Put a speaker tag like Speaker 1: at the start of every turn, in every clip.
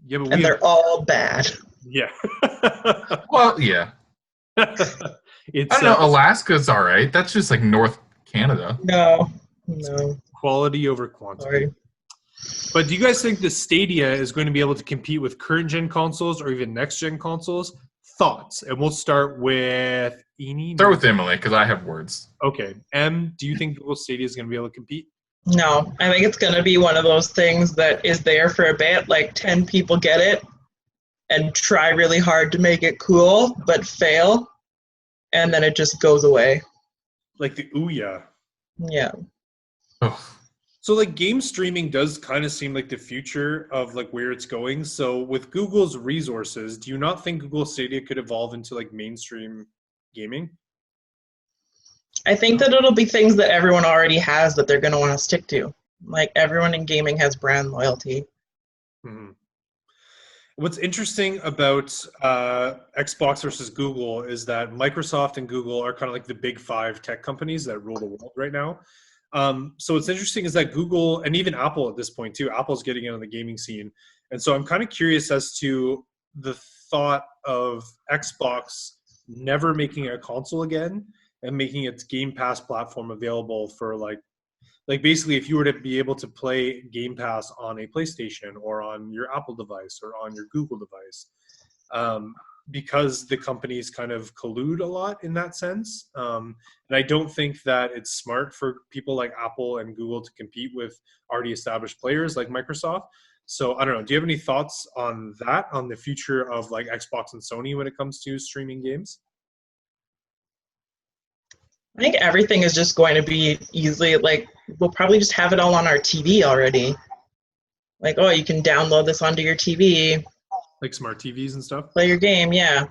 Speaker 1: Yeah, but
Speaker 2: and they're all bad.
Speaker 1: yeah.
Speaker 3: Well, yeah. I
Speaker 1: It's
Speaker 3: don't know. Alaska's all right. That's just like North Canada.
Speaker 2: No, no,
Speaker 1: quality over quantity.
Speaker 2: sorry.
Speaker 1: But do you guys think the Stadia is going to be able to compete with current gen consoles or even next gen consoles? Thoughts, and we'll start with Eni.
Speaker 3: Start with Emily because I have words.
Speaker 1: Okay, M. Do you think Google Stadia is going to be able to compete?
Speaker 2: No, I think it's going to be one of those things that is there for a bit, like 10 people get it and try really hard to make it cool, but fail, and then it just goes away.
Speaker 1: Like the Ouya.
Speaker 2: Yeah.
Speaker 3: Ugh.
Speaker 1: So like game streaming does kind of seem like the future of like where it's going. So with Google's resources, do you not think Google Stadia could evolve into like mainstream gaming?
Speaker 2: I think that it'll be things that everyone already has that they're going to want to stick to. Like everyone in gaming has brand loyalty.
Speaker 1: Mm-hmm. What's interesting about Xbox versus Google is that Microsoft and Google are kind of like the big five tech companies that rule the world right now. So what's interesting is that Google and even Apple at this point too, Apple's getting in on the gaming scene. And so I'm kind of curious as to the thought of Xbox never making a console again and making its Game Pass platform available for like basically if you were to be able to play Game Pass on a PlayStation or on your Apple device or on your Google device, because the companies kind of collude a lot in that sense. And I don't think that it's smart for people like Apple and Google to compete with already established players like Microsoft. So I don't know. Do you have any thoughts on that, on the future of like Xbox and Sony when it comes to streaming games?
Speaker 2: I think everything is just going to be easily, like, we'll probably just have it all on our TV already. Like, oh, you can download this onto your TV,
Speaker 1: Like smart TVs and stuff?
Speaker 2: play your game, yeah.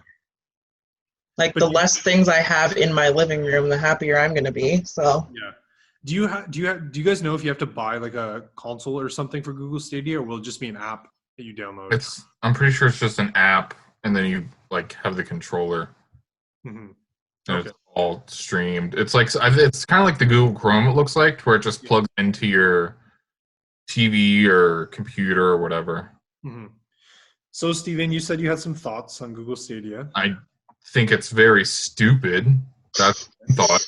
Speaker 2: Like,
Speaker 1: But
Speaker 2: the less things I have in my living room, the happier I'm going to be, so.
Speaker 1: Yeah. Do you guys know if you have to buy like a console or something for Google Stadia, or will it just be an app that you download?
Speaker 3: I'm pretty sure it's just an app, and then you like have the controller,
Speaker 1: Mm-hmm.
Speaker 3: and
Speaker 1: Okay.
Speaker 3: it's all streamed. It's like it's kind of like the Google Chrome. It looks like where it just plugs into your TV or computer or whatever.
Speaker 1: Mm-hmm. So, Steven, you said you had some thoughts on Google Stadia.
Speaker 3: I think it's very stupid. That's my thought.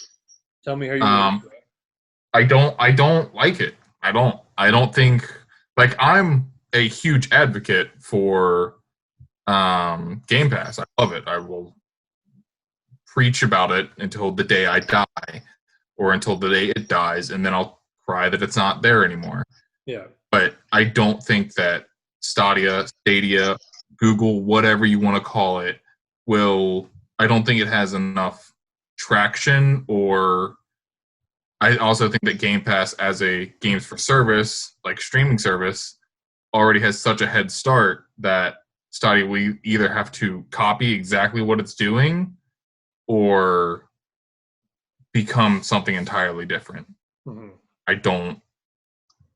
Speaker 1: Tell me how you like it.
Speaker 3: I don't like it. I don't think like I'm a huge advocate for Game Pass. I love it. I will preach about it until the day I die or until the day it dies, and then I'll cry that it's not there anymore.
Speaker 1: Yeah.
Speaker 3: But I don't think that Stadia, Google, whatever you want to call it, I don't think it has enough traction, or I also think that Game Pass as a games for service, like streaming service, already has such a head start that Stadia will either have to copy exactly what it's doing or become something entirely different.
Speaker 1: Mm-hmm.
Speaker 3: I don't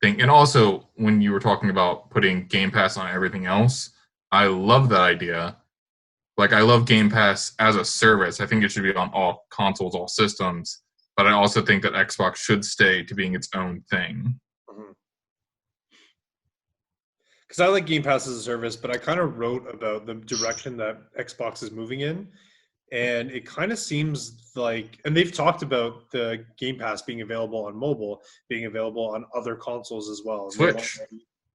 Speaker 3: think, and also when you were talking about putting Game Pass on everything else, I love that idea. Like I love Game Pass as a service. I think it should be on all consoles, all systems, but I also think that Xbox should stay to being its own thing.
Speaker 1: Because I like Game Pass as a service, but I kind of wrote about the direction that Xbox is moving in. And it kind of seems like, and they've talked about the Game Pass being available on mobile, being available on other consoles as well.
Speaker 3: Switch.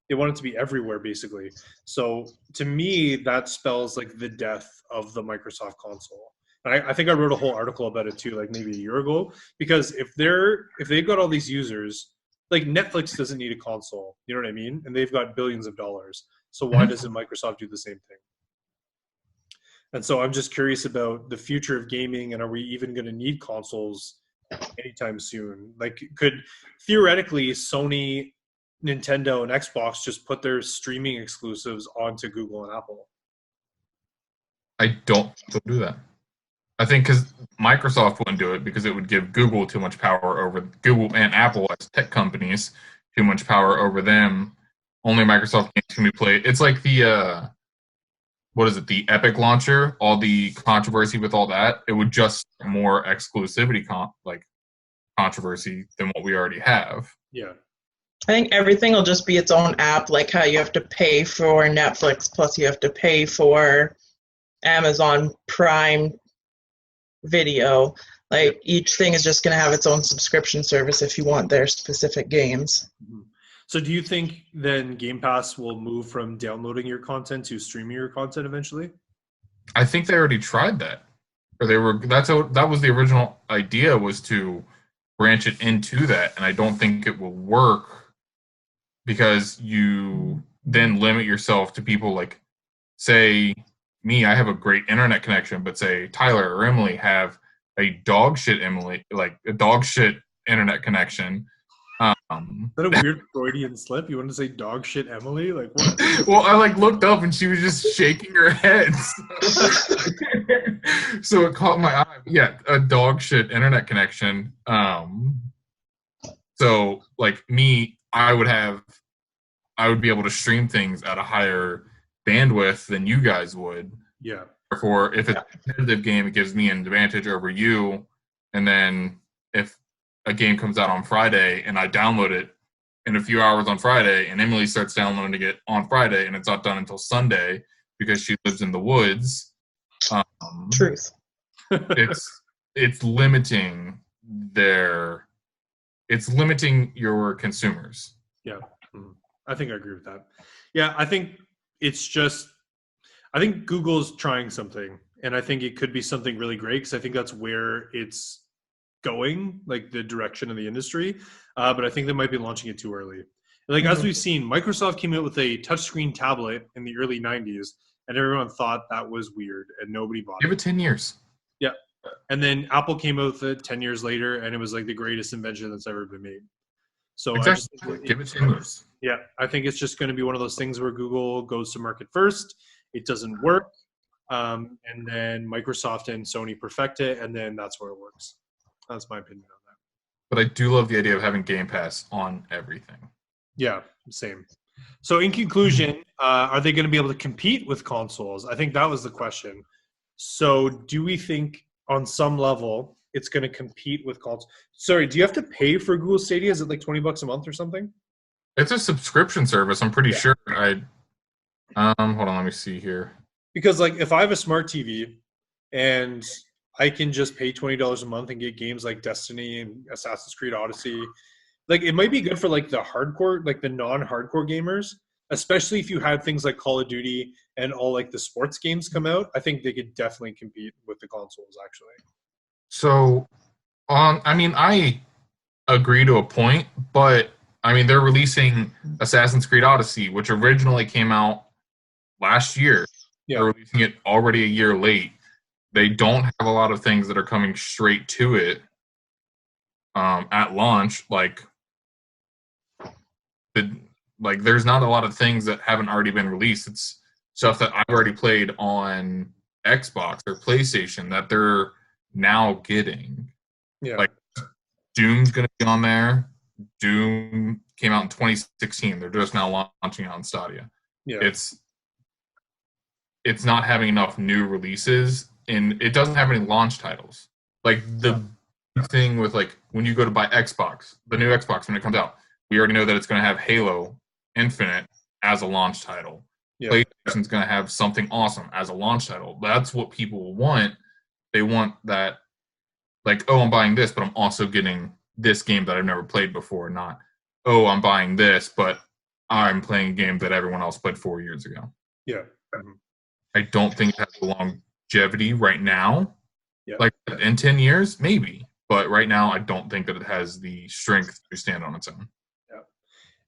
Speaker 1: They want it to be everywhere, basically. So to me, that spells like the death of the Microsoft console. And I think I wrote a whole article about it too, like maybe a year ago, because if they've got all these users, like Netflix doesn't need a console, you know what I mean? And they've got billions of dollars. So why doesn't Microsoft do the same thing? And so I'm just curious about the future of gaming, and are we even going to need consoles anytime soon? Like, could theoretically Sony, Nintendo, and Xbox just put their streaming exclusives onto Google and Apple?
Speaker 3: I don't think they'll do that. I think because Microsoft wouldn't do it because it would give Google too much power over Google and Apple as tech companies, too much power over them. Only Microsoft games can be played. It's like the what is it? The Epic launcher. All the controversy with all that. It would just more exclusivity controversy than what we already have.
Speaker 1: Yeah.
Speaker 2: I think everything will just be its own app, like how you have to pay for Netflix, plus you have to pay for Amazon Prime Video.
Speaker 1: Yep.
Speaker 2: Like each thing is just going to have its own subscription service if you want their specific games.
Speaker 1: Mhm. So do you think then Game Pass will move from downloading your content to streaming your content eventually?
Speaker 3: I think they already tried that, or that was the original idea, was to branch it into that, and I don't think it will work because you then limit yourself to people like, say, me. I have a great internet connection, but say Tyler or Emily have a dog shit internet connection.
Speaker 1: Is that a weird Freudian slip? You want to say dog shit Emily? Like what?
Speaker 3: Well, I looked up and she was just shaking her head. So it caught my eye. Yeah, a dog shit internet connection. So like me, I would be able to stream things at a higher bandwidth than you guys would.
Speaker 1: Yeah.
Speaker 3: Therefore, if it's a competitive game, it gives me an advantage over you. And then if a game comes out on Friday and I download it in a few hours on Friday, and Emily starts downloading it on Friday, and it's not done until Sunday because she lives in the woods.
Speaker 2: Truth.
Speaker 3: It's limiting your consumers.
Speaker 1: Yeah. I think I agree with that. Yeah, I think I think Google's trying something, and I think it could be something really great because I think that's where it's going, like the direction of the industry. But I think they might be launching it too early. Like as we've seen, Microsoft came out with a touchscreen tablet in the early '90s, and everyone thought that was weird, and nobody bought
Speaker 3: Give
Speaker 1: it.
Speaker 3: it 10 years.
Speaker 1: Yeah, and then Apple came out with it 10 years later, and it was like the greatest invention that's ever been made. So I just
Speaker 3: Exactly. Give it 10 years.
Speaker 1: yeah, I think it's just going to be one of those things where Google goes to market first. It doesn't work, and then Microsoft and Sony perfect it, and then that's where it works. That's my opinion on that.
Speaker 3: But I do love the idea of having Game Pass on everything.
Speaker 1: Yeah, same. So in conclusion, are they going to be able to compete with consoles? I think that was the question. So do we think on some level it's going to compete with consoles? Sorry, do you have to pay for Google Stadia? Is it like $20 a month or something?
Speaker 3: It's a subscription service. I'm pretty sure. Hold on, let me see here.
Speaker 1: Because like if I have a smart TV and I can just pay $20 a month and get games like Destiny and Assassin's Creed Odyssey, like it might be good for like the hardcore, like the non-hardcore gamers, especially if you had things like Call of Duty and all like the sports games come out. I think they could definitely compete with the consoles actually.
Speaker 3: So, I agree to a point, but I mean, they're releasing Assassin's Creed Odyssey, which originally came out last year.
Speaker 1: Yeah.
Speaker 3: They're releasing it already a year late. They don't have a lot of things that are coming straight to it at launch. There's not a lot of things that haven't already been released. It's stuff that I've already played on Xbox or PlayStation that they're now getting.
Speaker 1: Yeah.
Speaker 3: Like Doom's going to be on there. Doom came out in 2016. They're just now launching it on Stadia.
Speaker 1: Yeah.
Speaker 3: It's not having enough new releases, and it doesn't have any launch titles. Like the thing with like when you go to buy Xbox, the new Xbox when it comes out, we already know that it's going to have Halo Infinite as a launch title.
Speaker 1: Yeah.
Speaker 3: PlayStation's going to have something awesome as a launch title. That's what people want. They want that, like, oh, I'm buying this, but I'm also getting this game that I've never played before. Not, oh, I'm buying this, but I'm playing a game that everyone else played 4 years ago.
Speaker 1: Yeah.
Speaker 3: I don't think it has the longevity right now.
Speaker 1: Yeah.
Speaker 3: Like in 10 years, maybe. But right now, I don't think that it has the strength to stand on its own.
Speaker 1: Yeah.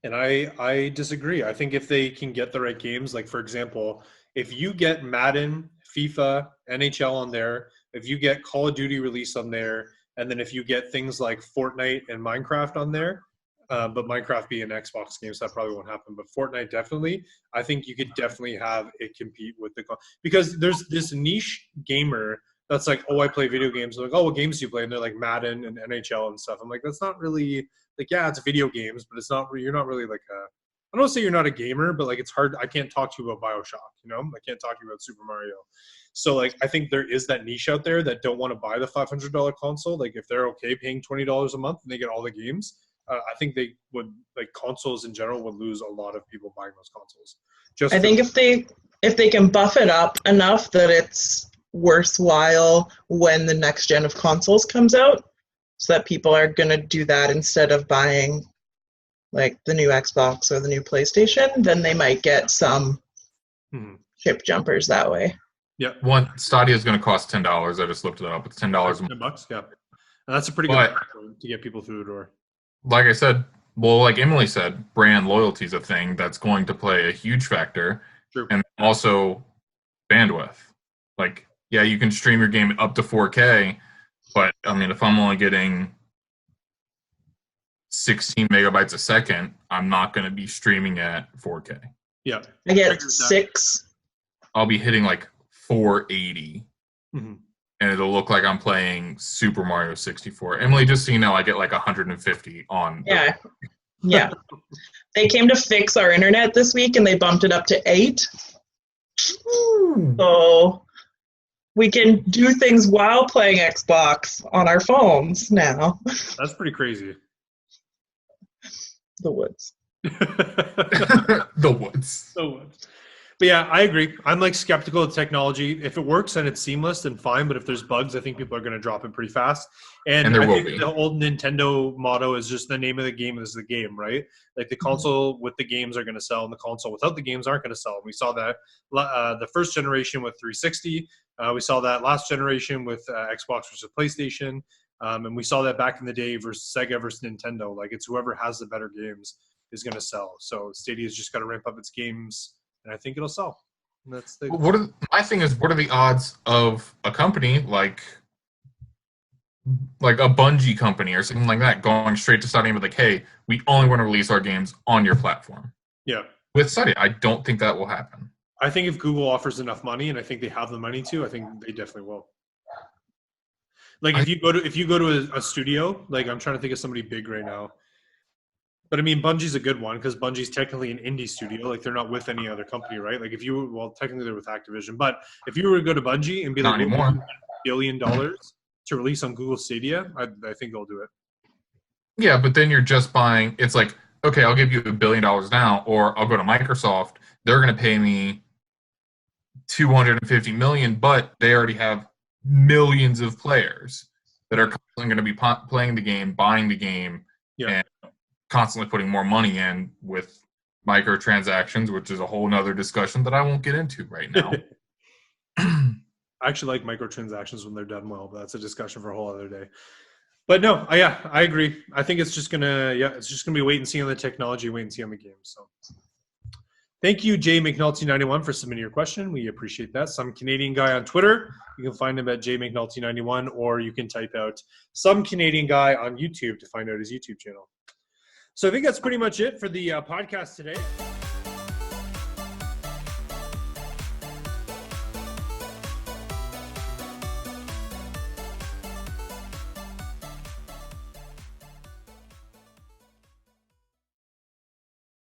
Speaker 1: And I disagree. I think if they can get the right games, like for example, if you get Madden, FIFA, NHL on there, if you get Call of Duty release on there, and then if you get things like Fortnite and Minecraft on there, but Minecraft being an Xbox game, so that probably won't happen. But Fortnite definitely, I think you could definitely have it compete with because there's this niche gamer that's like, oh, I play video games. They're like, oh, what games do you play? And they're like Madden and NHL and stuff. I'm like, that's not really like, yeah, it's video games, but it's not. You're not really like a. I don't say you're not a gamer, but like it's hard. I can't talk to you about BioShock. You know, I can't talk to you about Super Mario. So like, I think there is that niche out there that don't want to buy the $500 console. Like if they're okay paying $20 a month and they get all the games, I think they would, like, consoles in general would lose a lot of people buying those consoles.
Speaker 2: I think if they can buff it up enough that it's worthwhile when the next gen of consoles comes out, so that people are going to do that instead of buying like the new Xbox or the new PlayStation, then they might get some chip jumpers that way.
Speaker 1: Yeah.
Speaker 3: One Stadia is going to cost $10. I just looked it up. It's $10 a month.
Speaker 1: $10, yeah. And that's a pretty good to get people through the door.
Speaker 3: Like I said, well, like Emily said, brand loyalty is a thing that's going to play a huge factor.
Speaker 1: True.
Speaker 3: And also bandwidth. Like, yeah, you can stream your game up to 4K, but I mean, if I'm only getting 16 megabytes a second, I'm not going to be streaming at 4K.
Speaker 1: Yeah.
Speaker 2: I get 6.
Speaker 3: I'll be hitting like 480.
Speaker 1: Mm-hmm.
Speaker 3: And it'll look like I'm playing Super Mario 64. Emily, just so you know, I get like 150 on.
Speaker 2: Yeah. Yeah. They came to fix our internet this week and they bumped it up to 8. So we can do things while playing Xbox on our phones now.
Speaker 1: That's pretty crazy.
Speaker 2: The woods.
Speaker 3: The woods.
Speaker 1: But yeah, I agree. I'm like skeptical of technology. If it works and it's seamless, then fine. But if there's bugs, I think people are going to drop it pretty fast. And
Speaker 3: there
Speaker 1: I
Speaker 3: will
Speaker 1: think
Speaker 3: be.
Speaker 1: the old Nintendo motto is just the name of the game is the game, right? Like the console with the games are going to sell, and the console without the games aren't going to sell. We saw that the first generation with 360. We saw that last generation with Xbox versus PlayStation. And we saw that back in the day versus Sega versus Nintendo. Like it's whoever has the better games is going to sell. So Stadia's just got to ramp up its games, and I think it'll sell. And that's
Speaker 3: my thing is, what are the odds of a company like a Bungie company or something like that going straight to Stadia and be like, hey, we only want to release our games on your platform?
Speaker 1: Yeah.
Speaker 3: With Stadia, I don't think that will happen.
Speaker 1: I think if Google offers enough money, and I think they have the money to, I think they definitely will. Like if you go to a studio, like I'm trying to think of somebody big right now. But I mean, Bungie's a good one because Bungie's technically an indie studio. Like they're not with any other company, right? Like technically they're with Activision. But if you were to go to Bungie and be
Speaker 3: Not
Speaker 1: like,
Speaker 3: anymore.
Speaker 1: $1 billion to release on Google Stadia, I think they'll do it.
Speaker 3: Yeah, but then you're just buying. It's like, okay, I'll give you $1 billion now, or I'll go to Microsoft. They're going to pay me $250 million, but they already have millions of players that are constantly going to be playing the game, buying the game, and constantly putting more money in with microtransactions, which is a whole nother discussion that I won't get into right now.
Speaker 1: I actually like microtransactions when they're done well, but that's a discussion for a whole other day. But no, I agree. I think it's just gonna be wait and see on the technology, wait and see on the game. So thank you, Jay McNulty91, for submitting your question. We appreciate that. Some Canadian guy on Twitter. You can find him at jmcnulty91, or you can type out some Canadian guy on YouTube to find out his YouTube channel. So I think that's pretty much it for the podcast today.